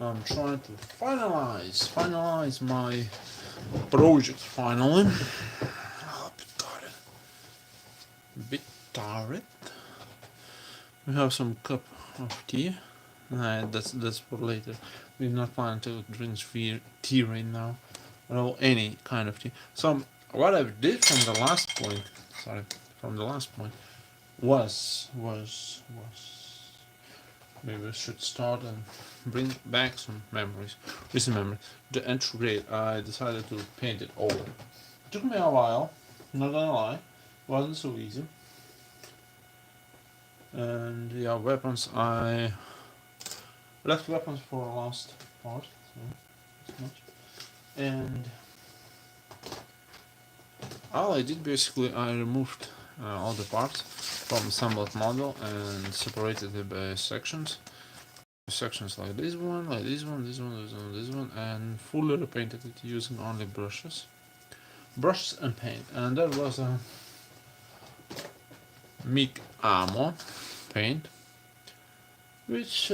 I'm trying to finalize my project finally. A bit tired. We have some cup of tea. That's for later. We're not planning to drink tea right now. Well, any kind of tea. So what I did from the last point, was maybe we should start and bring back some memories, recent memories. The entry grade, I decided to paint it over. It took me a while, not gonna lie, wasn't so easy. And yeah, weapons, I left weapons for the last part, so not much. And all I did basically, I removed all the parts from assembled model and separated it by sections. Sections like this one, this one, and fully repainted it using only brushes and paint. And that was a MIG ammo paint, which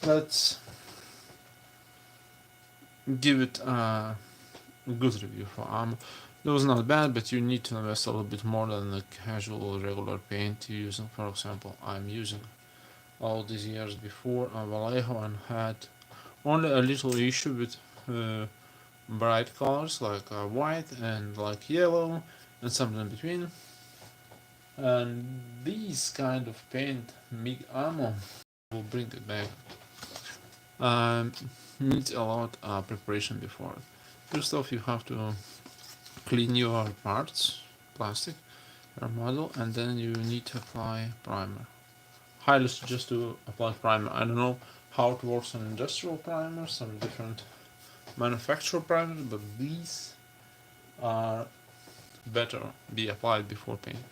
let's give it a good review for ammo. It was not bad, but you need to invest a little bit more than the casual regular paint you're using. For example, I'm using all these years before a Vallejo and had only a little issue with bright colors like white and like yellow and something in between. And these kind of paint, MIG ammo, will bring it back. Needs a lot of preparation before. First off, you have to clean your parts, plastic, your model, and then you need to apply primer. Highly suggest to apply primer. I don't know how it works on industrial primers, some different manufacturer primers, but these are better be applied before painting.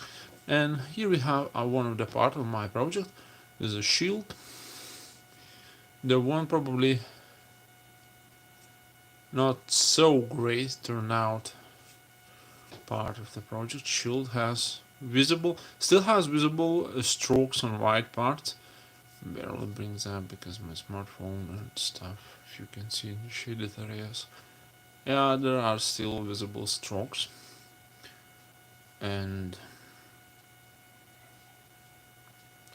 And here we have one of the part of my project is a shield. The one probably not so great turnout part of the project. Shield still has visible strokes on white parts. Barely brings up because my smartphone and stuff, if you can see in the shaded areas. Yeah, there are still visible strokes. And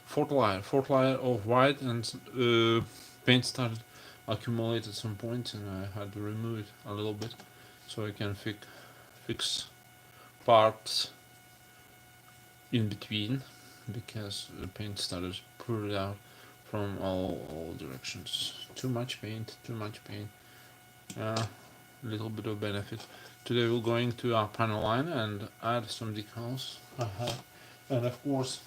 fourth layer of white, and paint started accumulate at some point, and I had to remove it a little bit so I can fix parts in between, because the paint started poured out from all directions. Too much paint. Little bit of benefit. Today we're going to our panel line and add some decals. And of course,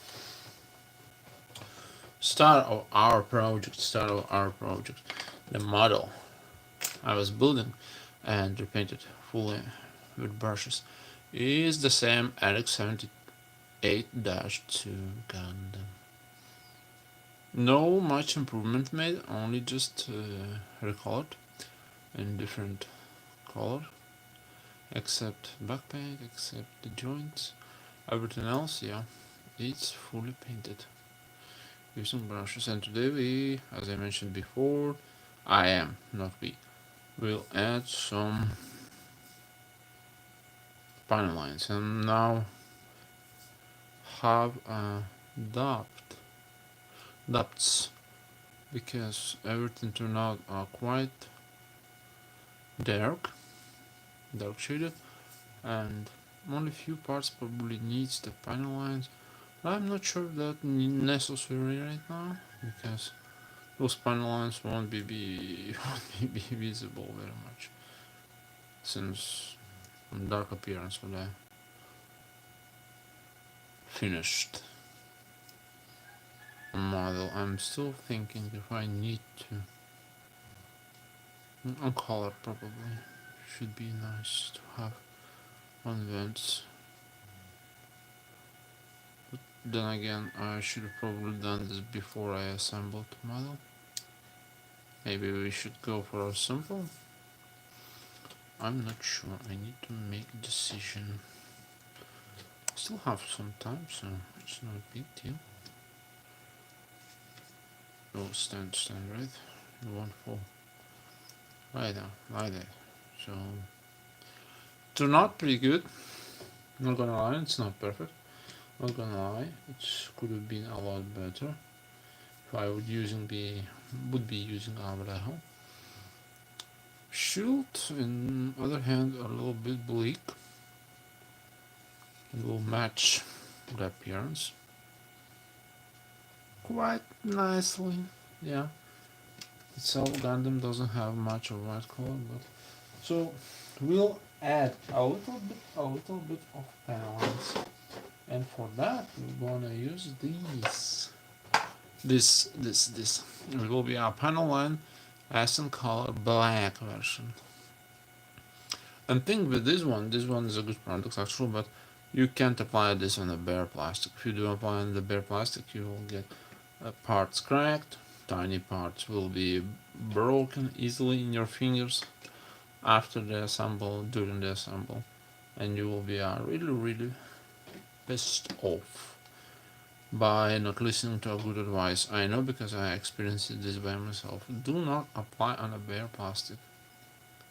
start of our project, the model I was building and repainted fully with brushes is the same RX-78-2 Gundam. No much improvement made, only just recolored in different color, except back paint, except the joints. Everything else, yeah, it's fully painted using brushes. And today we, as I mentioned before, will add some panel lines, and now have depths, because everything turned out quite dark shaded, and only few parts probably needs the panel lines. I'm not sure if that's necessary right now, because those panel lines won't be visible very much, since dark appearance when I finished a model. I'm still thinking if I need to. On color probably should be nice to have on vents. But then again, I should have probably done this before I assembled the model. Maybe we should go for a simple. I'm not sure. I need to make a decision. Still have some time, so it's not a big deal. Oh, stand right. It won't fall. Right now, like that. So, turned out pretty good. Not gonna lie, it's not perfect. Not gonna lie, it could have been a lot better if I would be using Abraho. Shield, on the other hand, a little bit bleak. It will match the appearance quite nicely. Yeah, itself Gundam doesn't have much of white color, but so we'll add a little bit of balance, and for that we're gonna use these. This. It will be our panel line accent color black version. And think with this one is a good product actually, but you can't apply this on the bare plastic. If you do apply on the bare plastic, you will get parts cracked, tiny parts will be broken easily in your fingers after the assemble, during the assemble, and you will be really pissed off by not listening to a good advice. I know because I experienced this by myself. Do not apply on a bare plastic.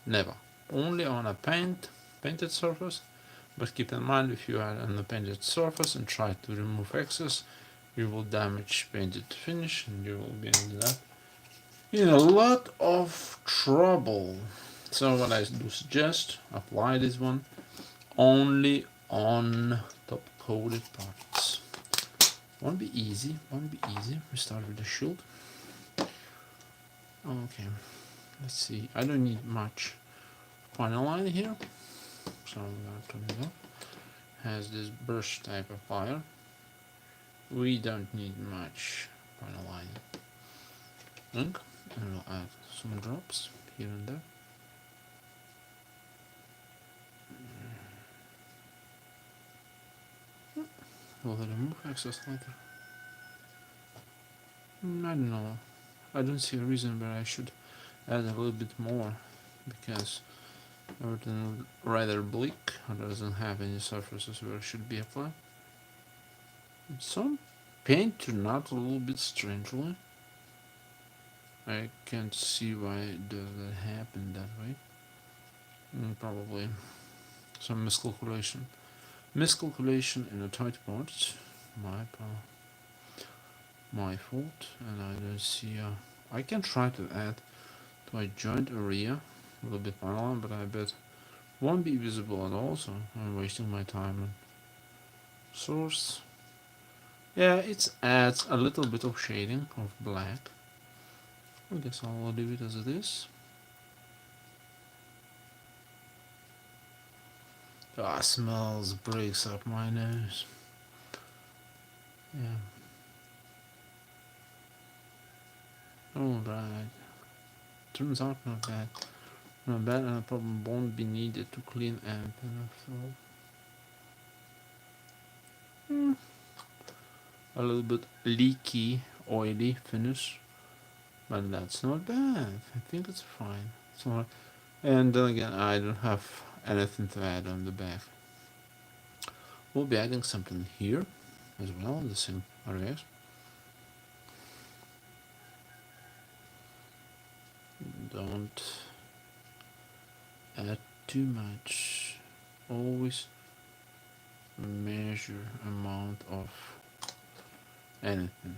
Never. Only on a painted surface, but keep in mind if you are on a painted surface and try to remove excess, you will damage painted finish and you will be in a lot of trouble. So what I do suggest, apply this one only on top coated parts. Won't be easy. We start with the shield. Okay, let's see. I don't need much final line here, so I'm gonna turn it off. Has this brush type of fire. We don't need much final line ink, and we'll add some drops here and there. Will it remove excess later? I don't know. I don't see a reason where I should add a little bit more, because everything rather bleak or doesn't have any surfaces where it should be applied. Some paint turned out a little bit strangely. I can't see why does that happen that way. Probably some miscalculation in the tight parts. My fault, and I don't see. I can try to add to a joint area a little bit more, but I bet won't be visible at all. So I'm wasting my time. And source. Yeah, it adds a little bit of shading of black. I guess I'll leave it as it is. Ah, smells breaks up my nose. Yeah. Alright. Turns out not bad. Not bad, and a problem won't be needed to clean anything. So a little bit leaky, oily finish, but that's not bad. I think it's fine. So, and then again, I don't have anything to add on the back. We'll be adding something here as well, the same areas. Don't add too much. Always measure amount of anything.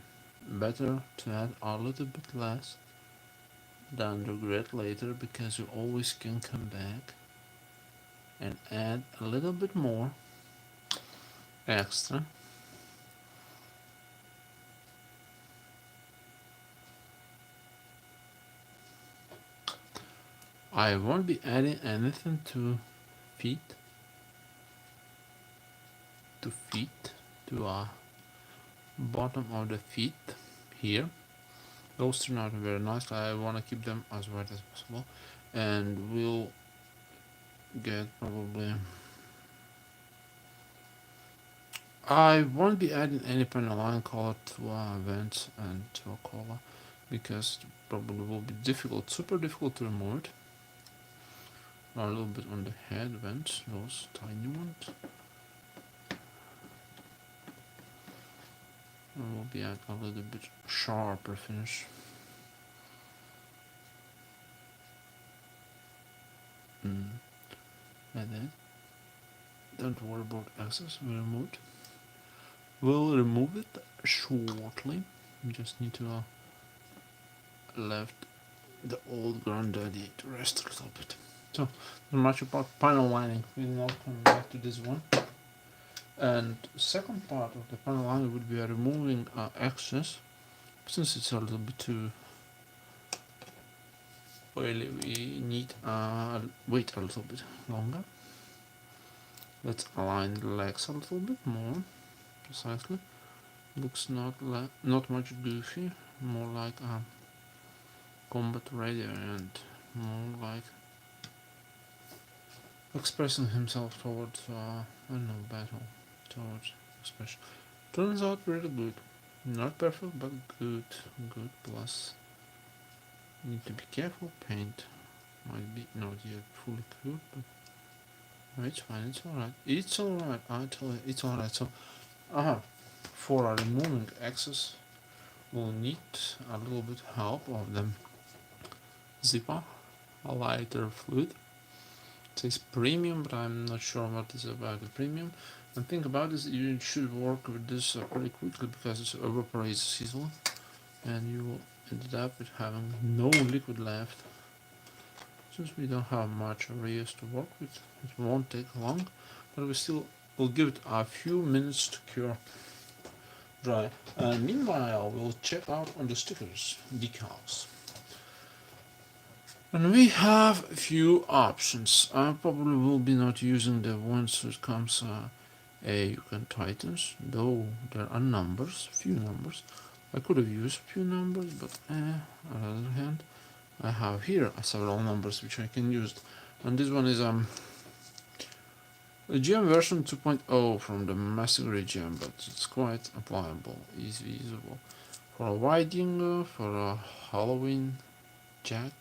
Better to add a little bit less than regret later, because you always can come back and add a little bit more extra. I won't be adding anything to feet, to bottom of the feet here. Those turn out very nice. I want to keep them as white as possible, and we'll get probably. I won't be adding any panel line color to our vents and to a color, because it probably will be super difficult to remove it. A little bit on the head vents, those tiny ones. And we'll be at a little bit sharper finish. And then don't worry about access. We'll remove it shortly. We just need to left the old granddaddy to rest a little bit. So not much about panel lining. We'll now come back to this one. And second part of the panel lining would be removing excess. Since it's a little bit too oily, we need wait a little bit longer. Let's align the legs a little bit more precisely. Looks not much goofy, more like a combat ready and more like expressing himself towards I don't know, battle, towards expression. Turns out really good. Not perfect, but good. Good. Plus, need to be careful. Paint might be not yet fully cooked, but no, it's fine. It's alright. It's alright. I tell you, it's alright. So, for removing excess, we'll need a little bit help of the zipper, a lighter fluid. It says premium, but I'm not sure what is about the premium. And think about this, you should work with this pretty quickly because it evaporates easily, and you will end up with having no liquid left. Since we don't have much areas to work with, it won't take long, but we still will give it a few minutes to cure dry. And meanwhile, we'll check out on the stickers, decals. And we have a few options. I probably will be not using the ones that comes you can tightens, though there are numbers, few numbers. I could have used a few numbers, but on the other hand, I have here several numbers which I can use. And this one is a GM version 2.0 from the Massacre GM, but it's quite applicable, easy usable. For a Weiding, for a Halloween Jack,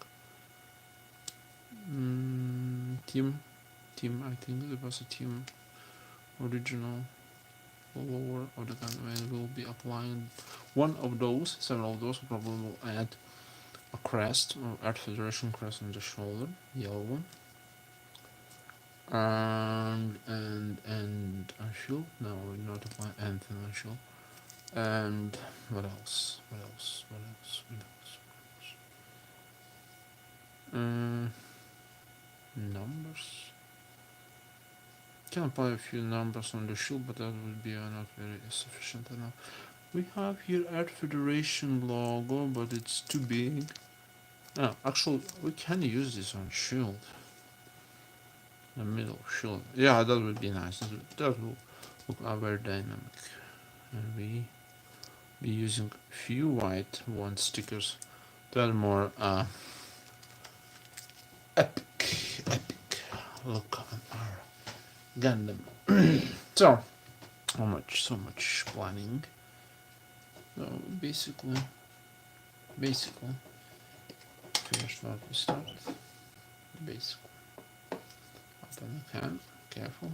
team, I think it was a team original lower of the gun, and we'll be applying one of those, several of those. Probably will add a crest or Earth Federation crest on the shoulder, yellow one, and a shield. No, we're not applying anything on shield. And what else? Numbers. Can apply a few numbers on the shield, but that would be not very sufficient enough. We have here Earth Federation logo, but it's too big. Actually, we can use this on shield. The middle shield. Yeah, that would be nice. That will look very dynamic. And we be using few white one stickers that are more epic look on our Gundam. So much planning. So basically first what we start with, basically open the can, careful,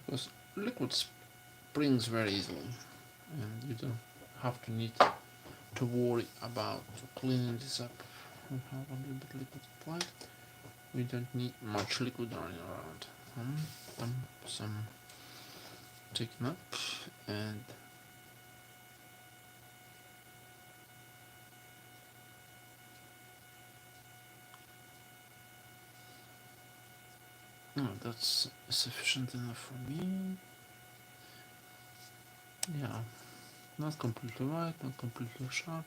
because liquid springs very easily, and you don't have to need to worry about cleaning this up. We have a little bit liquid applied. We don't need much liquid running around. Some taken up, and that's sufficient enough for me. Yeah, not completely white, not completely sharp,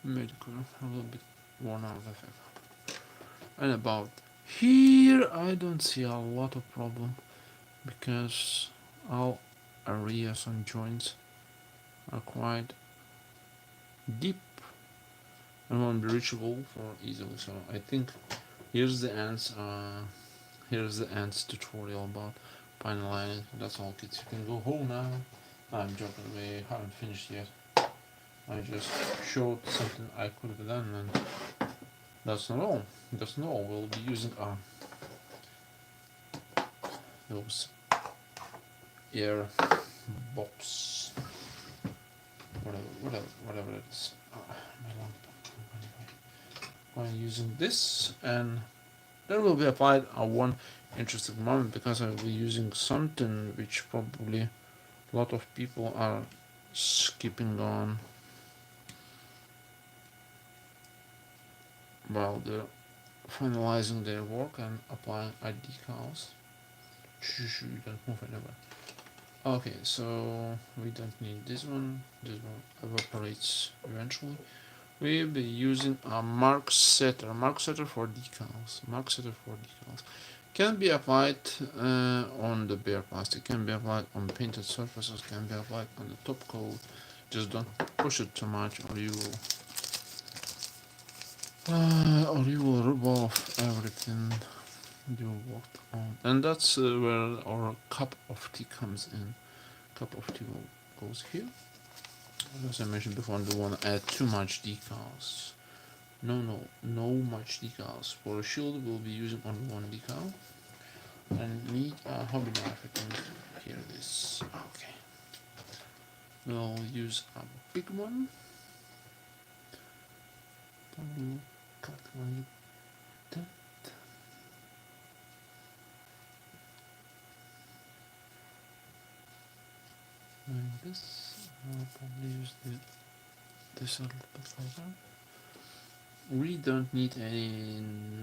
medical, a little bit worn out effect. And about here, I don't see a lot of problem because all areas and joints are quite deep and won't be reachable for easily. So I think here's the ends tutorial about panel lining. That's all, kids. You can go home now. I'm joking, we haven't finished yet. I just showed something I could have done, and that's not all. We'll be using those air box, whatever it is. My laptop. Anyway, I'm using this, and Then will be applied one interesting moment, because I will be using something which probably a lot of people are skipping on while they're finalizing their work and applying decals. You don't move anywhere. Okay, so we don't need this one. This one evaporates eventually. We'll be using a mark setter. Mark setter for decals. Mark setter for decals. Can be applied on the bare plastic. Can be applied on painted surfaces. Can be applied on the top coat. Just don't push it too much, or you will rub off everything you worked on. And that's where our cup of tea comes in. Cup of tea goes here. As I mentioned before, I don't want to add too much decals. No much decals. For a shield, we'll be using only one decal. And need a hobby knife. I think here it is. Okay. We'll use a big one. Cut like that. Like this. I'll probably use this a little bit later. We don't need any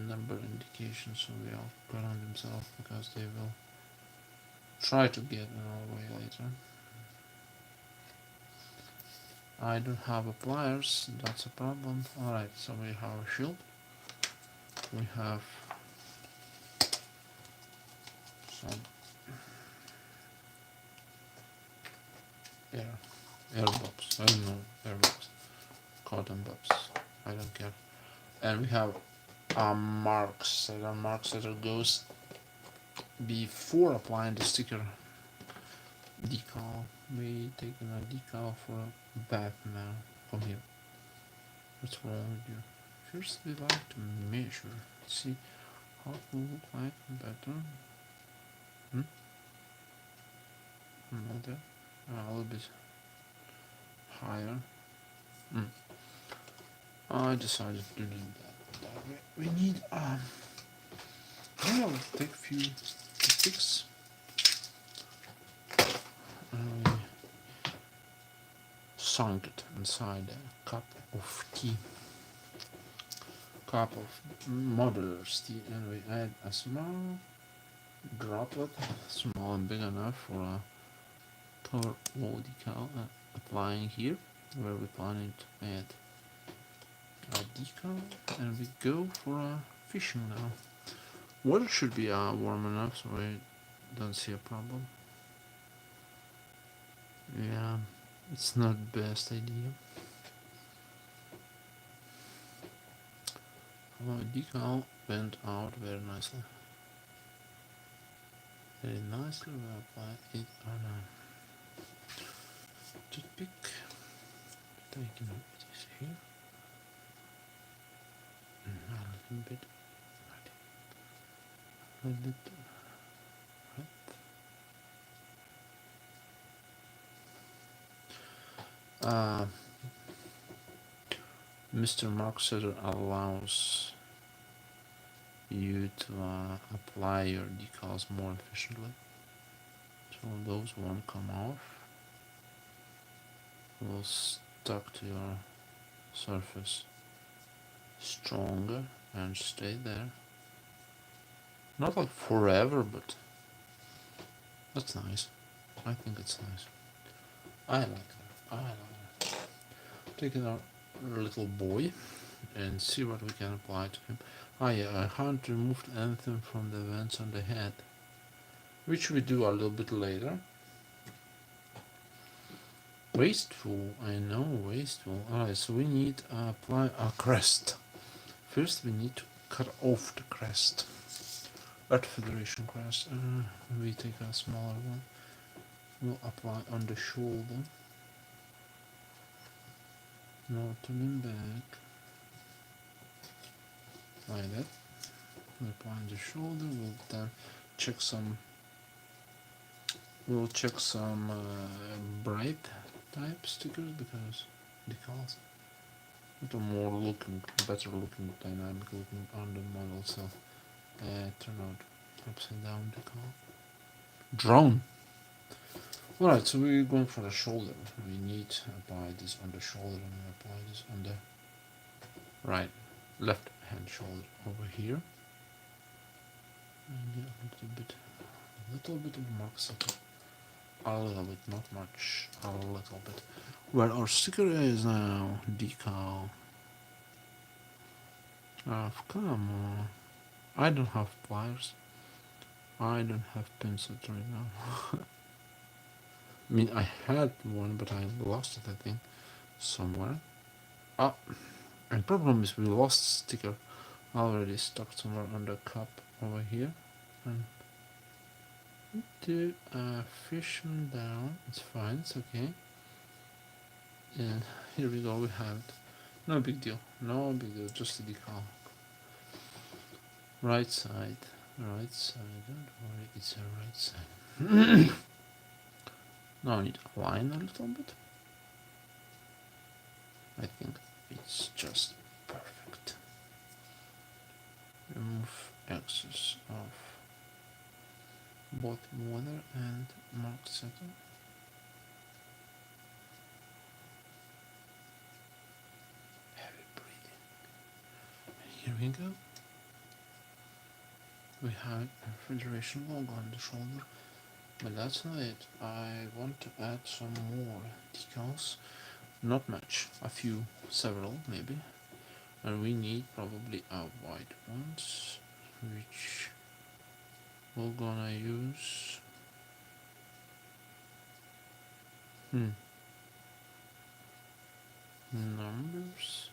number indication, so they will cut on themselves, because they will try to get in our way later. I don't have a pliers, that's a problem. Alright, so we have a shield. We have some air bobs. I don't know, air bobs. Cotton bobs. I don't care. And we have a mark setter. Mark setter goes before applying the sticker decal. We taking a decal for a bath now. Come here. What's wrong with you? First, we like to measure. See how it will look like better. Not that. A little bit higher. I decided to do that way. We need I'll take a few sticks. And we sunk it inside a cup of tea. Cup of modeler's tea, and we add a small droplet, small and big enough for a color wall decal, applying here where we're planning to add a decal, and we go for a fishing now. Water should be warm enough, so I don't see a problem. Yeah, it's not the best idea. Our decal went out very nicely. Very nicely, we apply it on a toothpick. Taking this here. A little bit. A little bit. Right. Mr. Mark Setter allows you to apply your decals more efficiently, so those won't come off, will stuck to your surface stronger and stay there. Not like forever, but that's nice. I think it's nice. I like that. Taking our little boy and see what we can apply to him. Yeah, I haven't removed anything from the vents on the head, which we do a little bit later. Wasteful, I know, wasteful. Alright, so we need to apply a crest. First we need to cut off the crest. Earth Federation crest. We take a smaller one. We'll apply on the shoulder. Now turning back. Like that. We'll apply on the shoulder. We'll then check some. We'll check some bright type stickers, because decals a little more looking, better looking, dynamic looking on the model. So turn out upside down decal. Drone. Alright, so we're going for the shoulder. We need to apply this on the shoulder and apply this on the right, left hand shoulder over here. And a little bit of mark setting. A little bit, not much, a little bit. Where our sticker is now, decal. Come on. I don't have pliers. I don't have pencils right now. I mean, I had one, but I lost it, I think, somewhere. Ah, and problem is we lost sticker already stuck somewhere on the cup over here. And to fish them down. It's fine, it's okay. And here we go, we have it. No big deal, no big deal, just a decal. Right side, don't worry, it's a right side. Now I need to align a little bit. I think it's just perfect. Remove excess of both water and mark setter. Heavy breathing. Here we go. We have a Federation logo on the shoulder, but that's not it. I want to add some more decals. Not much, a few, several maybe. And we need probably a white ones, which we're gonna use. Numbers.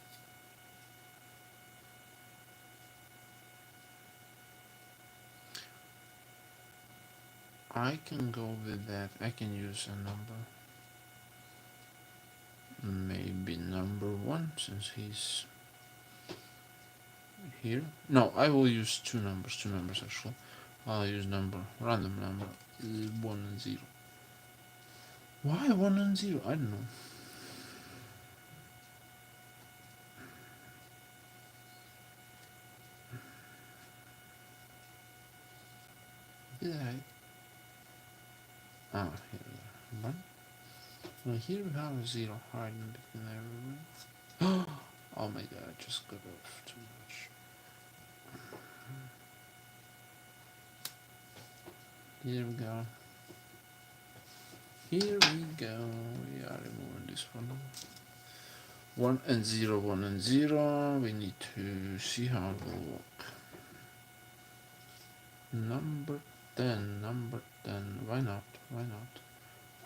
I can go with that. I can use a number. Maybe number 1, since he's here. No, I will use two numbers actually. I'll use random number, 1 and 0. Why 1 and 0? I don't know. Did I? Ah, here we are. 1. Well, here we have a 0 hiding between everyone. Oh my god, I just got off too much. Here we go. Here we go. We are removing this one. 1 and 0, 1 and 0. We need to see how it will work. Number 10, number 10. Why not? Why not?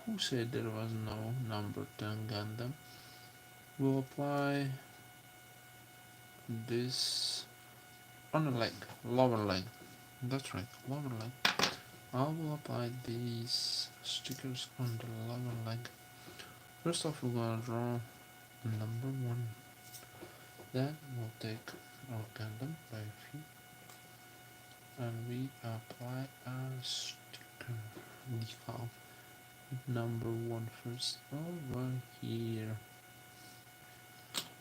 Who said there was no number 10 Gundam? We'll apply this on the leg, lower leg. That's right, lower leg. I will apply these stickers on the lower leg. First off, we're gonna draw number 1. Then we'll take our Gundam by feet and we apply a sticker decal with number 1 first over here.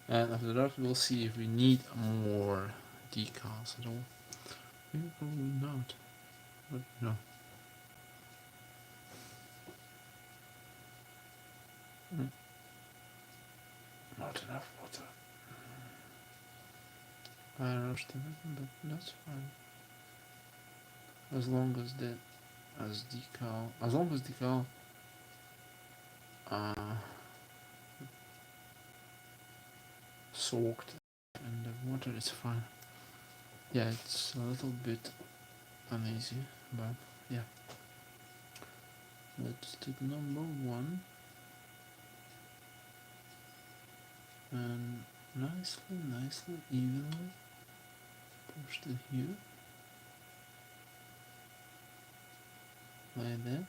And after that, we'll see if we need more decals at all. Maybe probably not, but no. Not enough water. I rushed it, but that's fine. As long as decal soaked in the water, it's fine. Yeah, it's a little bit uneasy, but yeah. Let's take number 1 and nicely, evenly push it here, like that,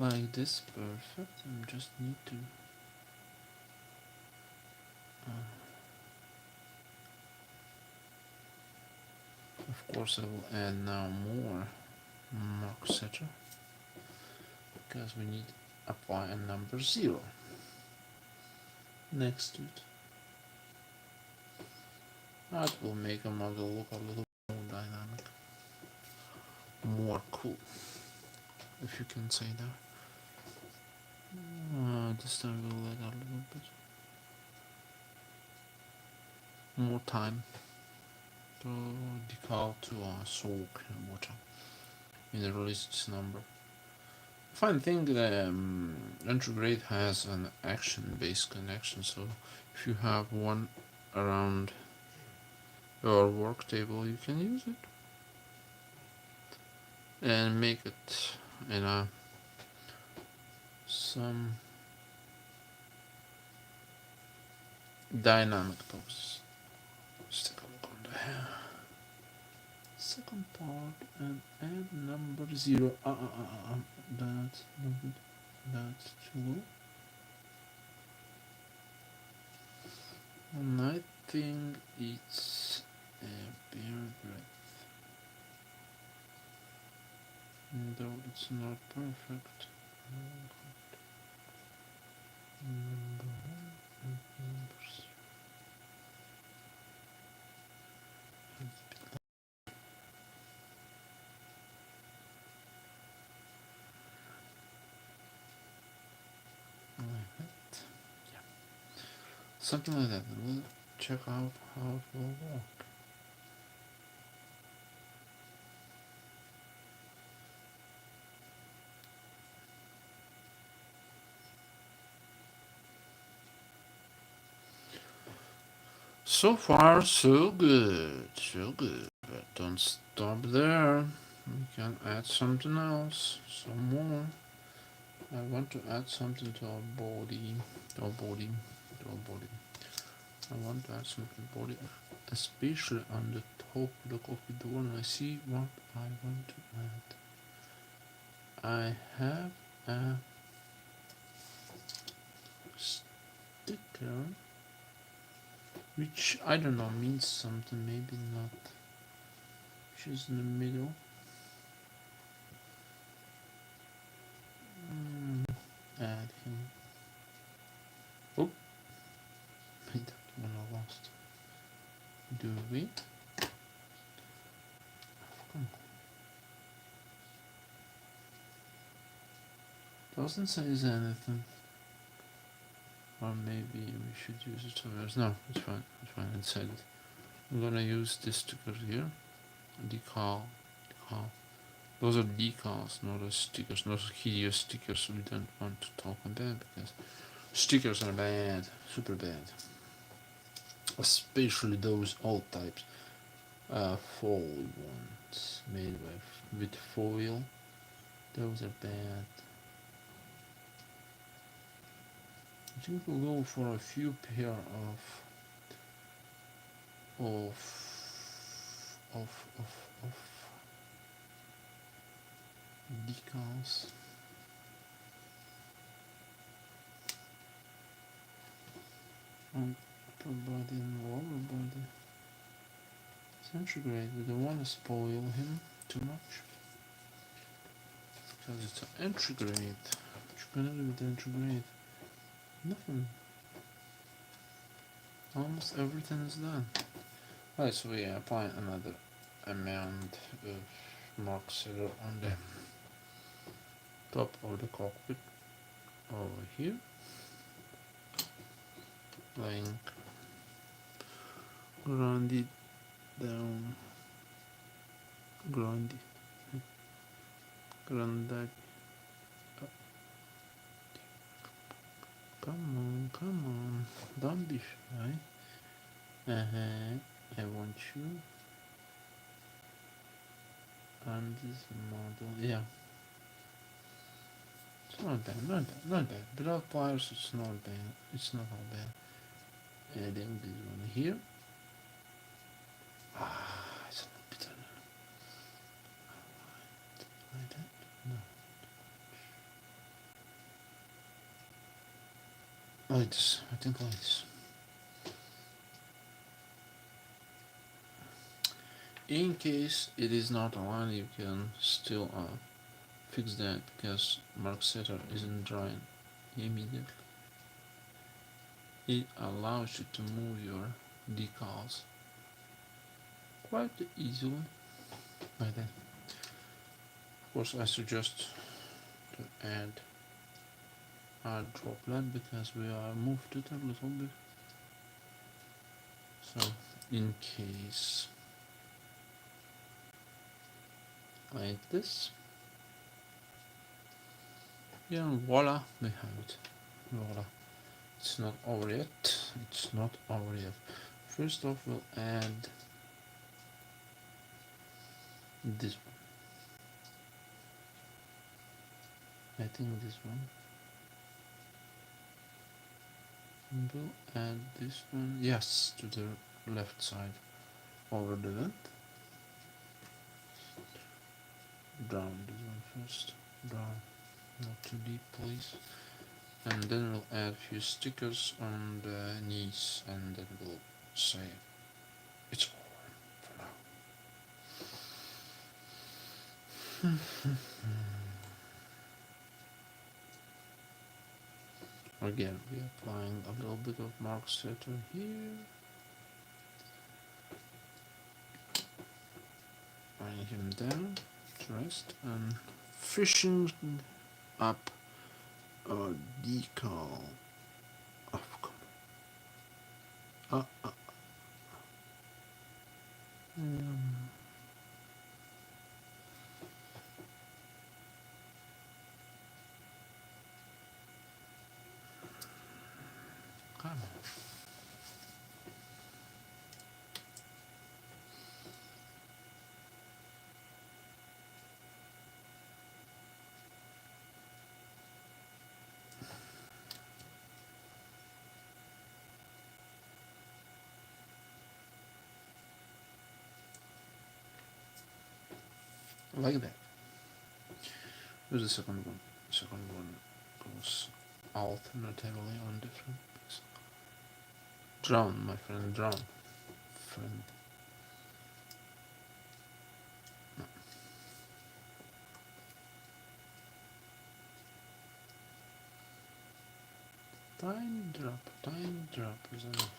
like this. Perfect. I just need to of course I will add now more mark setter because we need to apply a number 0 next to it. That will make a model look a little more dynamic, more cool, if you can say that. This time we'll let a little bit more time to decal to soak in water in the released number. Fine thing, the retrograde has an action-based connection, so if you have one around your work table, you can use it and make it in a some dynamic poses. Let's take a look on the second part and add number 0. That's not good. That's too low. And I think it's a bare breadth. Though it's not perfect. Number 1 and number 0. Like that. Yeah. Something like that. We'll check out how it will work. So far, so good. So good. But don't stop there. We can add something else. Some more. I want to add something to our body. To our body. To our body. I want to add something to body. Especially on the top look of the door. And I see what I want to add. I have a sticker, which I don't know, means something, maybe not. Which is in the middle. Add him. Oh, I that one I lost. Do we? Come on. Doesn't say anything. Or maybe we should use it somewhere else. No, it's fine. It's fine. Inside it. I'm gonna use this sticker here. Decal. Those are decals, not as stickers, not hideous stickers. We don't want to talk about that because stickers are bad, super bad. Especially those old types. Foil ones made with foil. Those are bad. I think we'll go for a few pair of decals. On upper body and lower body. Centigrade, we don't want to spoil him too much. Because it's an entry grade. What you gonna do with the entry grade? Nothing. Almost everything is done. Alright, so we apply another amount of mark setter on the top of the cockpit over here. Blank. Ground it down. Ground that up. Come on. Don't be shy. I want you on this model. Yeah. It's not bad. Without pliers, it's not bad. It's not all bad. Adding this one here. It's a little bit like that. No. Like this. I think like this. In case it is not aligned, you can still fix that because mark setter isn't drying immediately. It allows you to move your decals quite easily like that. Of course, I suggest to add a droplet because we are moved it a little bit. So, in case like this, yeah, voila, we have it. Voila. It's not over yet. It's not over yet. First off, we'll add this one. I think this one. And we'll add this one, yes, to the left side over the vent. Down this one first. Down, not too deep, please. And then we'll add a few stickers on the knees, and then we'll say it's over for now. Again, we're applying a little bit of mark setter here. Bring him down to rest and fishing up a decal. Oh, come on. Come on. Like that. Here's the second one. The second one goes alternatively on different pieces. Drown, my friend, drown. Friend. No. Tiny drop is enough.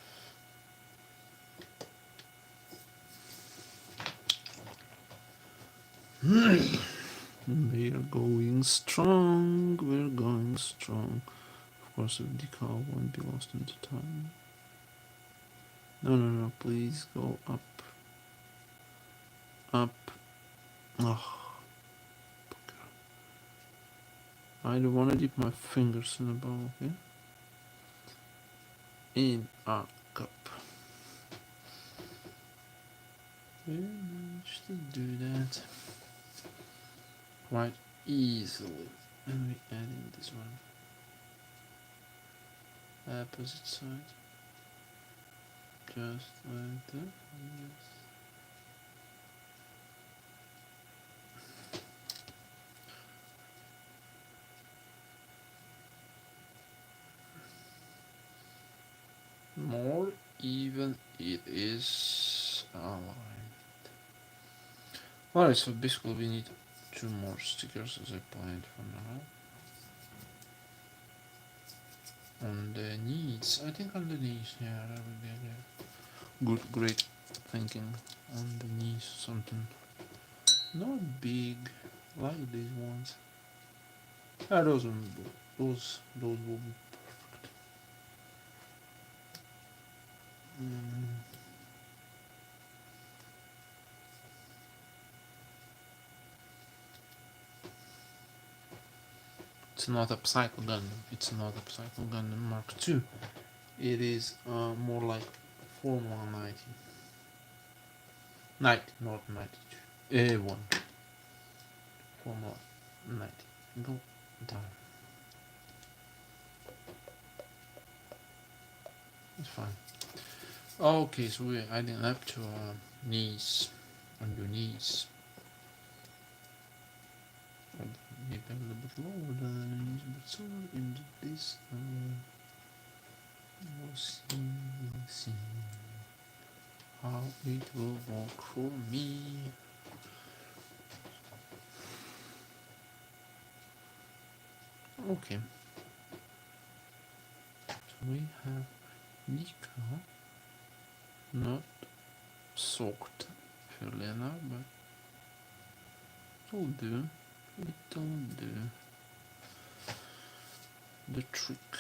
We're going strong, we're going strong. Of course, the decal won't be lost into time. No, please go up. Up. Oh. I don't want to dip my fingers in a bowl, okay? In a cup. We managed to do that quite easily. And we add in this one. Opposite side. Just like that. Yes. More even it is aligned. Alright, so basically we need 2 more stickers as I planned for now. On the knees, I think on the knees, yeah, that would be good, great thinking. On the knees, something not big like these ones. Ah, those will be perfect. It's not a Psycho Gundam. It's not a Psycho Gundam Mark II. It is more like Formula 90. 90, not 92. A1. Formula 90. Go down. It's fine. Okay, so we're adding up to knees. On your knees. Maybe a little bit lower than the knees, but somewhere in this. We'll see how it will work for me. Okay. So we have Nika not soaked fairly enough, but it'll do. It'll do. The trick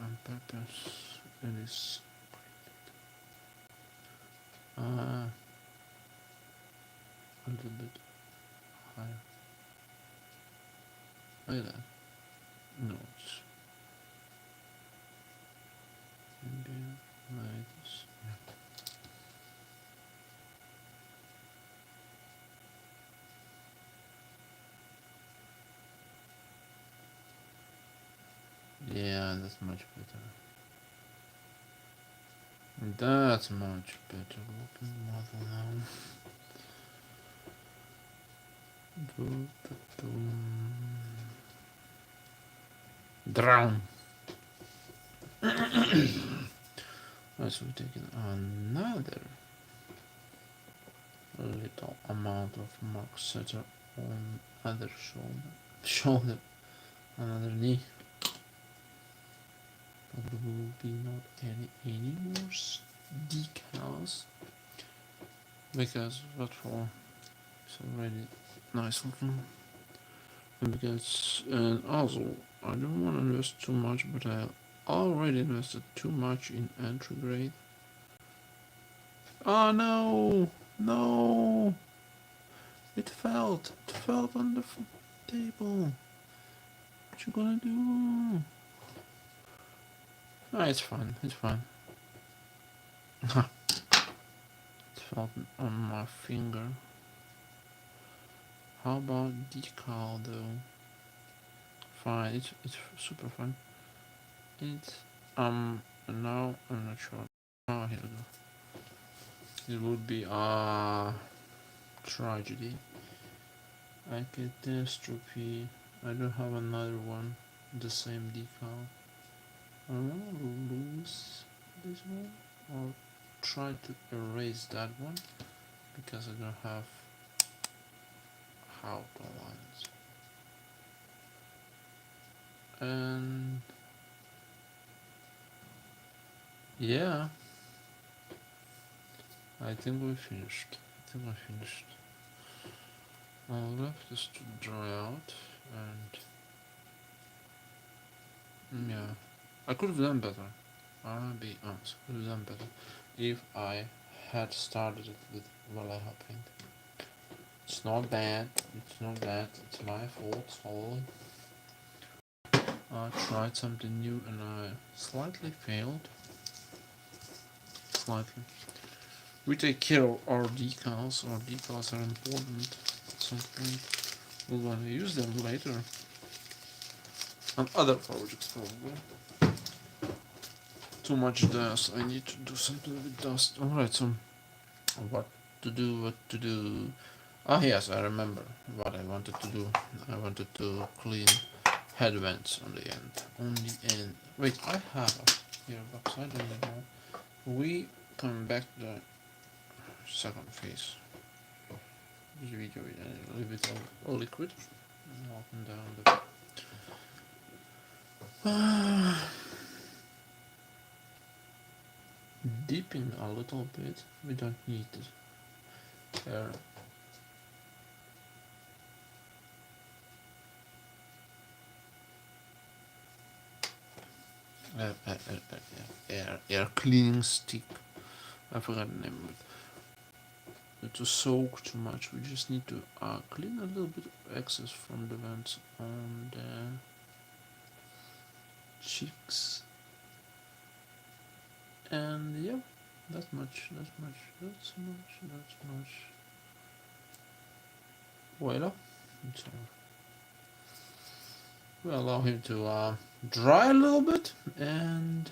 on purpose. It is a little bit higher. Like that. No, it's maybe like this. Yeah, that's much better. That's much better looking model now. Drown. Right, so we're taking another little amount of mark setter on other shoulder, another knee. But there will be not any more decals because what for? It's already nice looking. And because and also I don't want to invest too much, but I already invested too much in entry grade. Oh no! No! It fell on the table. What you gonna do? Ah, it's fine. It's fine. It fell on my finger. How about decal though? Fine. It's super fun. It's now I'm not sure. Oh, here we go. It would be a tragedy. I catastrophe. I don't have another one. The same decal. I want to lose this one or try to erase that one because I don't have outer lines. And yeah, I think we finished. I'll left this to dry out and yeah, I could have done better. I'll be honest, could have done better if I had started it with Vallejo paint. It's not bad, it's my fault, totally. I tried something new and I slightly failed. Slightly. We take care of our decals. Our decals are important at some point. We're gonna use them later on other projects probably. Too much dust. I need to do something with dust. Alright, so what to do? Ah yes, I remember what I wanted to do. I wanted to clean head vents on the end. Wait, I have a gearbox, I don't know. We come back to the second phase. This video with a little bit of liquid. Walking down the dipping a little bit. We don't need air. Air cleaning stick. I forgot the name of it. To soak too much, we just need to clean a little bit of excess from the vents on the cheeks. And yeah, that's much. Voila. So we allow him to dry a little bit, and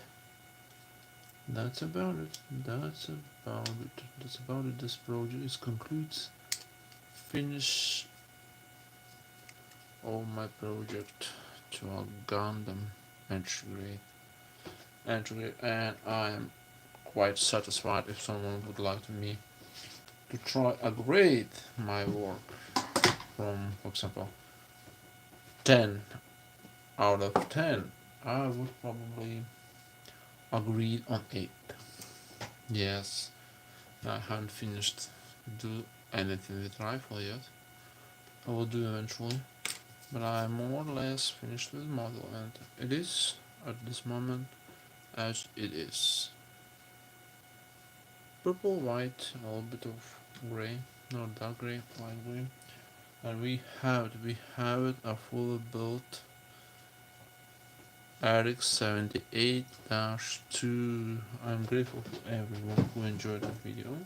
that's about it. That's about it. This project concludes. Finish all my project to a Gundam entry grade, and I am quite satisfied if someone would like me to try upgrade my work from, for example, 10 out of 10. I would probably agree on 8. Yes, I haven't finished anything with rifle yet. I will do eventually, but I'm more or less finished with the model, and it is at this moment as it is. Purple, white, a little bit of gray, no dark gray, light gray, and we have it a fully built RX-78-2. I'm grateful to everyone who enjoyed the video,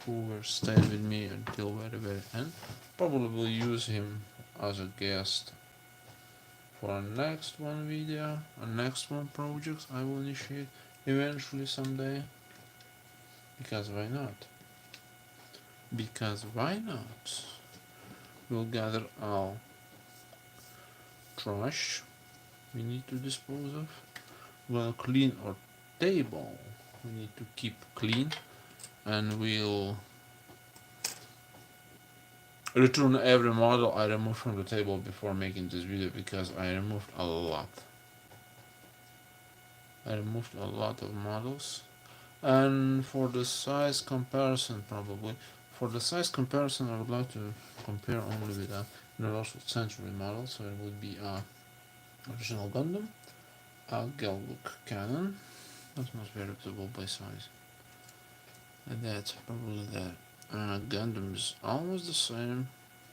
who were staying with me until very end. Probably will use him as a guest for our next one video, our next one project I will initiate eventually someday. Because why not? Because why not? We'll gather all trash we need to dispose of. We'll clean our table. We need to keep clean, and we'll return every model I removed from the table before making this video, because I removed a lot. I removed a lot of models, and for the size comparison, for the size comparison, I would like to compare only with a Universal Century model. So it would be a original Gundam, a Galbook cannon, that's not very reputable by size, and that's probably that. Gundam is almost the same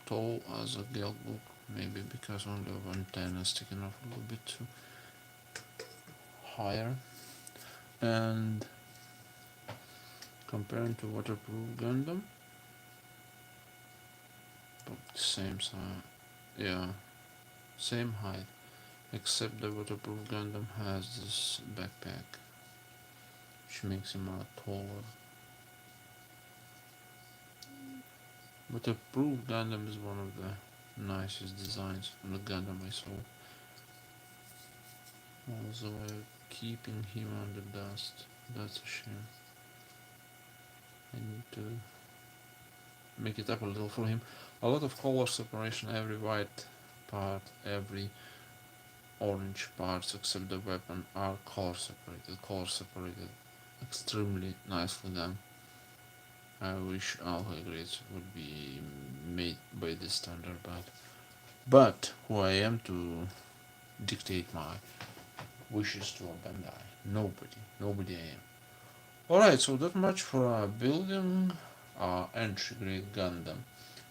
tall as a Galbook, maybe because only one antenna is sticking off a little bit too higher. And comparing to waterproof Gundam, but same size, yeah, same height, except the waterproof Gundam has this backpack, which makes him a lot taller. Waterproof Gundam is one of the nicest designs from the Gundam I saw. Also, keeping him on the dust, that's a shame. I need to make it up a little for him. A lot of color separation, every white part, every orange parts except the weapon are color separated extremely nicely done. I wish all high grades would be made by this standard, but who I am to dictate my wishes to a Bandai? Nobody I am. Alright, so that much for building entry grade Gundam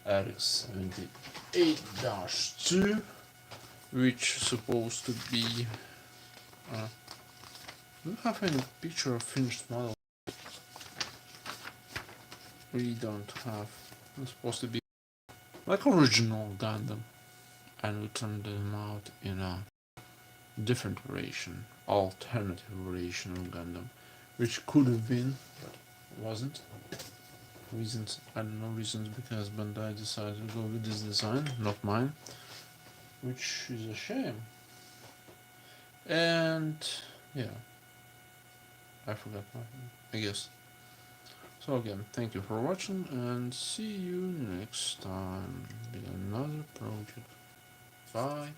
RX-78-2, which is supposed to be. Do you have any picture of finished model? We don't have. It's supposed to be like original Gundam, and we turned them out in a different variation, alternative variation of Gundam, which could have been, but wasn't. Reasons, I don't know reasons, because Bandai decided to go with this design, not mine, which is a shame. And yeah, I forgot my, I guess. So again, thank you for watching, and see you next time with another project. Bye.